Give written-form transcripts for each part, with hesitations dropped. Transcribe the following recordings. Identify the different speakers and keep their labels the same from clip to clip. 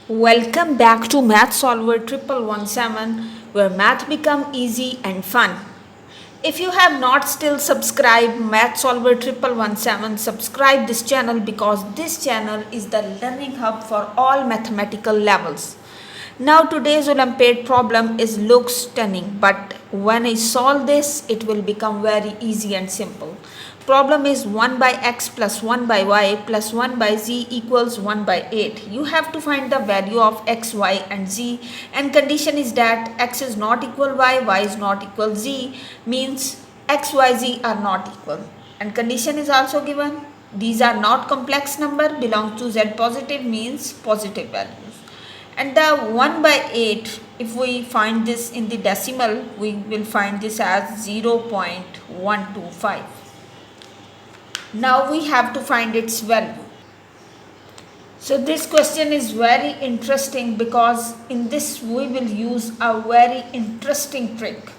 Speaker 1: Welcome back to Math Solver 1117, where math become easy and fun. If you have not still subscribed Math Solver 1117, subscribe this channel because this channel is the learning hub for all mathematical levels. Now today's Olympiad problem looks stunning, but when I solve this, it will become very easy and simple. Problem is 1 by x plus 1 by y plus 1 by z equals 1 by 8. You have to find the value of x, y and z, and condition is that x is not equal y is not equal z, means x, y, z are not equal. And condition is also given. These are not complex number, belong to z positive, means positive values. And the 1 by 8, if we find this in the decimal, we will find this as 0.125. Now we have to find its value. So this question is very interesting because in this we will use a very interesting trick.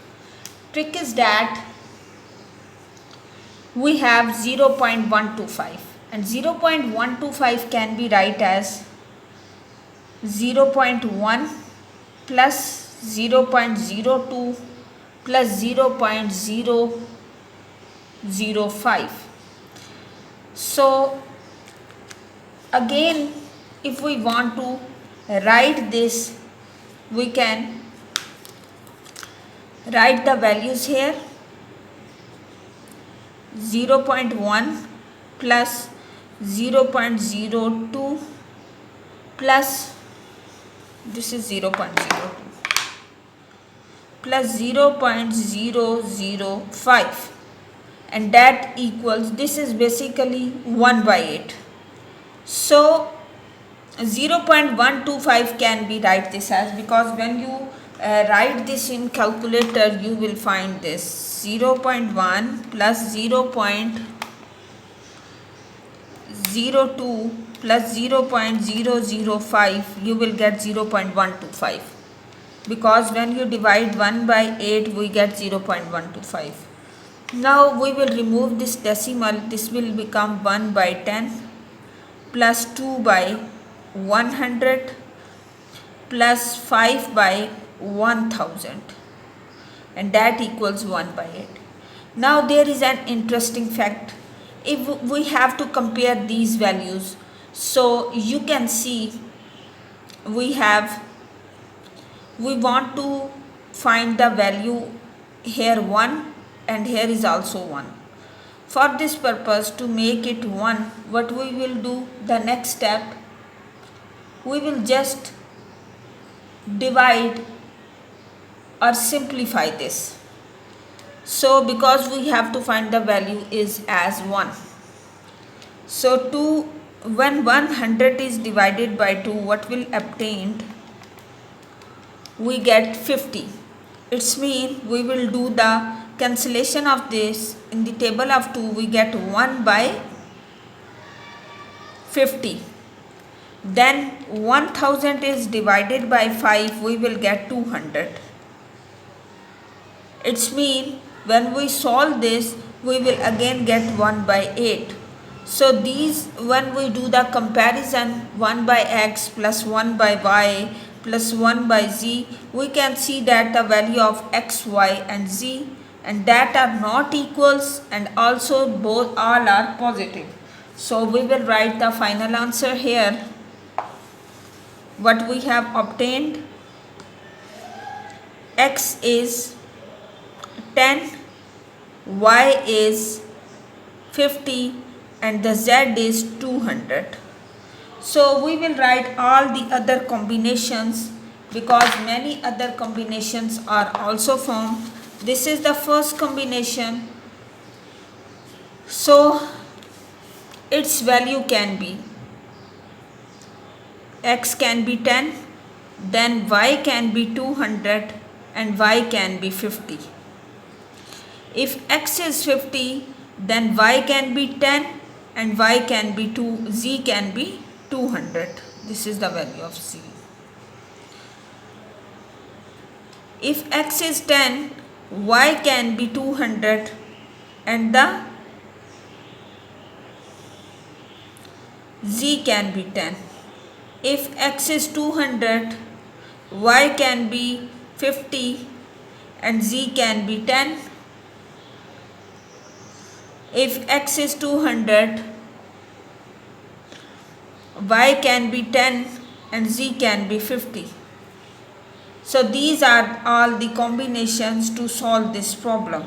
Speaker 1: Trick is that we have 0.125 and 0.125 can be write as 0.1 plus 0.02 plus 0.005. So again, if we want to write this, we can write the values here. 0.1 plus 0.02 plus this is 0.02 plus 0.005, and that equals, this is basically 1 by 8. So 0.125 can be write this as, because when you write this in calculator you will find this 0.1 plus 0.02 plus 0.005, you will get 0.125, because when you divide 1 by 8 we get 0.125. Now we will remove this decimal. This will become 1 by 10 plus 2 by 100 plus 5 by 1000, and that equals 1 by 8. Now there is an interesting fact. If we have to compare these values, so you can see we want to find the value here 1 and here is also 1. For this purpose, to make it 1, what we will do, the next step, we will just divide or simplify this. So because we have to find the value is as 1. So when 100 is divided by 2, what will obtained? We get 50. It's mean we will do the cancellation of this. In the table of 2 we get 1 by 50. Then 1000 is divided by 5, we will get 200. It's mean when we solve this we will again get 1 by 8. So these, when we do the comparison, 1 by x plus 1 by y plus 1 by z, we can see that the value of x, y and z and that are not equals, and also both all are positive. So we will write the final answer here. What we have obtained, x is 10, y is 50 and the z is 200. So we will write all the other combinations because many other combinations are also formed. This is the first combination. So its value can be, x can be 10, then y can be 200 and y can be 50. If x is 50, then y can be 10 and y can be 2, z can be 200. This is the value of z. If x is 10, y can be 200 and the z can be 10. If x is 200, y can be 50 and z can be 10. If x is 200, y can be 10 and z can be 50. So these are all the combinations to solve this problem.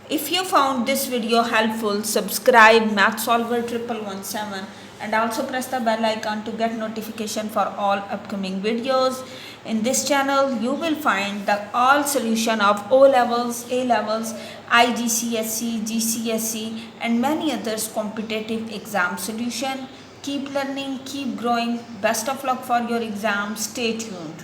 Speaker 1: If you found this video helpful, subscribe Math Solver 1117 and also press the bell icon to get notification for all upcoming videos. In this channel, you will find the all solution of O levels, A levels, IGCSE, GCSE and many others competitive exam solution. Keep learning, keep growing. Best of luck for your exam. Stay tuned.